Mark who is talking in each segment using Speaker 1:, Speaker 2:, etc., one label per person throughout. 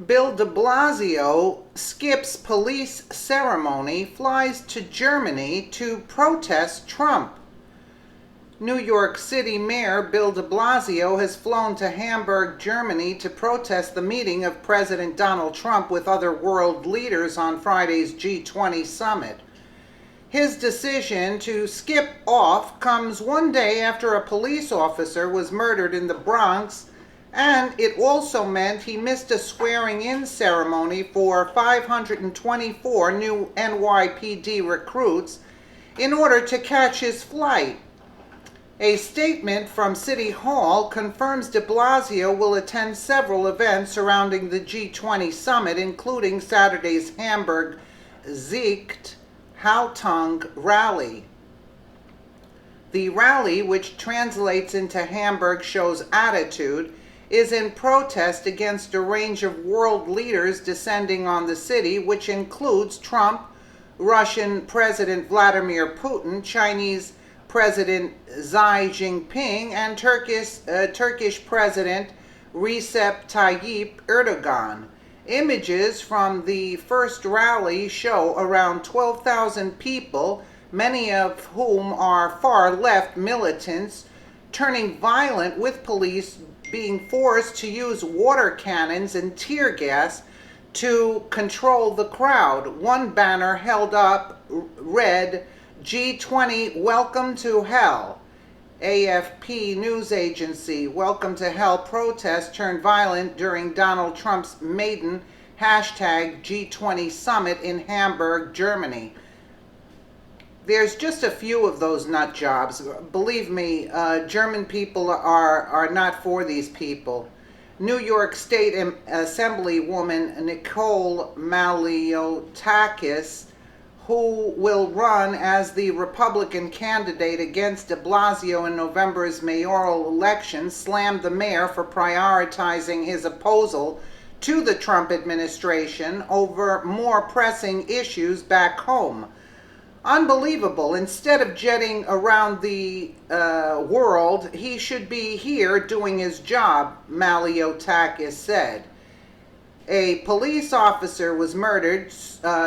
Speaker 1: Bill de Blasio skips police ceremony, flies to Germany to protest Trump. New York City Mayor Bill de Blasio has flown to Hamburg, Germany to protest the meeting of President Donald Trump with other world leaders on Friday's G20 summit. His decision to skip off comes one day after a police officer was murdered in the Bronx, and it also meant he missed a swearing-in ceremony for 524 new NYPD recruits in order to catch his flight. A statement from City Hall confirms de Blasio will attend several events surrounding the G20 summit, including Saturday's Hamburg Siegt Haltung rally. The rally, which translates into Hamburg shows attitude, is in protest against a range of world leaders descending on the city, which includes Trump, Russian President Vladimir Putin, Chinese President Xi Jinping, and Turkish President Recep Tayyip Erdogan. Images from the first rally show around 12,000 people, many of whom are far-left militants, turning violent, with police being forced to use water cannons and tear gas to control the crowd. One banner held up read, "G20, welcome to hell." AFP news agency, "Welcome to hell" protest turned violent during Donald Trump's maiden #G20 summit in Hamburg, Germany. There's just a few of those nut jobs. Believe me, German people are not for these people. New York State Assemblywoman Nicole Maliotakis, who will run as the Republican candidate against de Blasio in November's mayoral election, slammed the mayor for prioritizing his opposal to the Trump administration over more pressing issues back home. "Unbelievable. Instead of jetting around the world, he should be here doing his job," Maliotakis said. A police officer was murdered,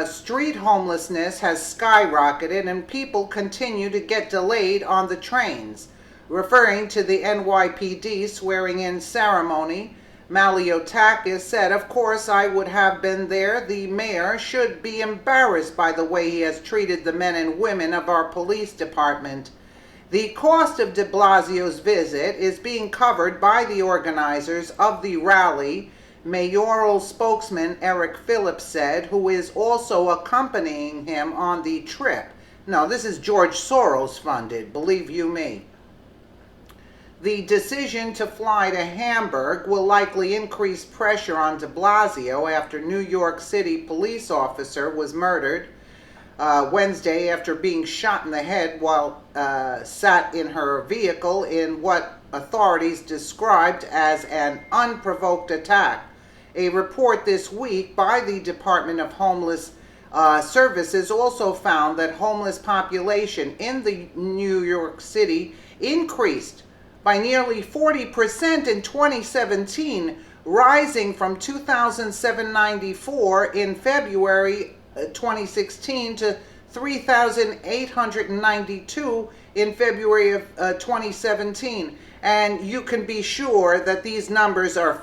Speaker 1: street homelessness has skyrocketed, and people continue to get delayed on the trains. Referring to the NYPD swearing-in ceremony, Maliotakis said, "Of course I would have been there. The mayor should be embarrassed by the way he has treated the men and women of our police department." The cost of de Blasio's visit is being covered by the organizers of the rally, mayoral spokesman Eric Phillips said, who is also accompanying him on the trip. No, this is George Soros funded, believe you me. The decision to fly to Hamburg will likely increase pressure on de Blasio after New York City police officer was murdered Wednesday after being shot in the head while sat in her vehicle in what authorities described as an unprovoked attack. A report this week by the Department of Homeless Services also found that homeless population in the New York City increased by nearly 40% in 2017, rising from 2,794 in February 2016 to 3,892 in February of 2017. And you can be sure that these numbers are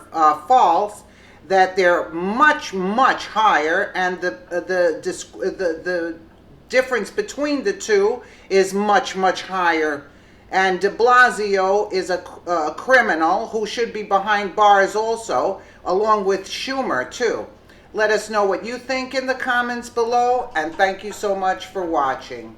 Speaker 1: false, that they're much, much higher, and the difference between the two is much, much higher. And de Blasio is a criminal who should be behind bars also, along with Schumer too. Let us know what you think in the comments below, and thank you so much for watching.